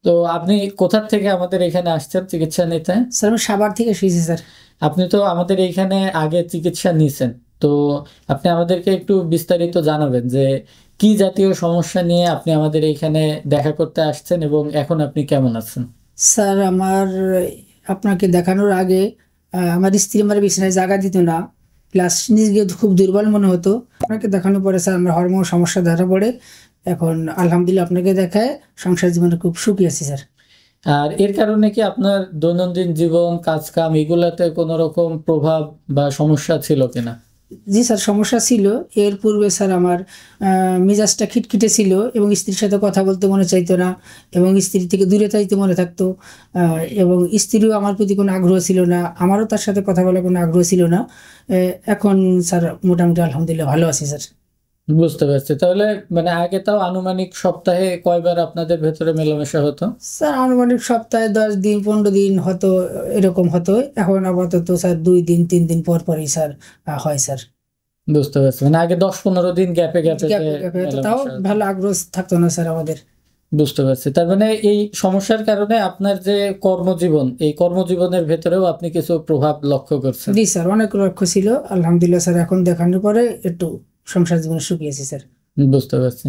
তো আপনি কোথা থেকে আমাদের এখানে আসছেন চিকিৎসা নিতে? স্যার আমি সাভার থেকে এসেছি স্যার। আপনি তো আমাদের এইখানে আগে চিকিৎসা নিয়েছেন, তো আপনি আমাদেরকে একটু বিস্তারিত জানাবেন যে কি জাতীয় সমস্যা নিয়ে আপনি আমাদের এইখানে দেখা করতে আসছেন এবং এখন আপনি কেমন আছেন? স্যার আমার আপনাকে দেখানোর আগে আমার স্ত্রী আমার বিছানায় জায়গা দিত না, প্লাস নিজেকে খুব দুর্বল মনে হতো। আপনাকে দেখানোর পরে স্যার আমার হরমোন সমস্যা ধরা পড়ে। এখন আলহামদুলিল্লাহ আপনাকে দেখায় সংসার জীবনে খুব সুখী আছি স্যার। আর এর কারণে কি আপনার দৈনন্দিন জীবন, কাজ কাম এগুলাতে কোনো রকম প্রভাব বা সমস্যা ছিল কিনা? জি স্যার, সমস্যা ছিল। এর পূর্বে স্যার আমার মেজাজটা খিটখিটে ছিল এবং স্ত্রীর সাথে কথা বলতে মনে চাইতো না এবং স্ত্রী থেকে দূরে থাকতে মনে থাকতো। এবং স্ত্রীও আমার প্রতি কোনো আগ্রহ ছিল না, আমারও তার সাথে কথা বলার কোনো আগ্রহ ছিল না। এখন স্যার মোটামুটি আলহামদুলিল্লাহ ভালো আছি স্যার। বুঝতে পারছি। তাহলে মানে আগে তাও আনুমানিক সপ্তাহে কয়বার আপনাদের ভেতরে মেলামেশা হতো? স্যার আনুমানিক সপ্তাহে 10 দিন 15 দিন হতো, এরকম হতো। এখন আপাতত স্যার 2 দিন 3 দিন পর পরই স্যার হয় স্যার। বুঝতে পারছি, মানে আগে 10-15 দিন গ্যাপে গ্যাপে গ্যাপে গ্যাপে হতো, তাও মেলামেশা হতো। ভালো আগ্রহ থাকতো না স্যার আমাদের। বুঝতে পারছি। তার মানে এই সমস্যার কারণে আপনার যে কর্মজীবন, এই কর্মজীবনের ভেতরেও আপনি কিছু প্রভাব লক্ষ্য করছেন। জি স্যার, অনেক লক্ষ্য ছিল। আলহামদুলিল্লাহ স্যার এখন দেখানোর পরে একটু সংসার জীবনে সুখী আছি স্যার। বুঝতে পারছি।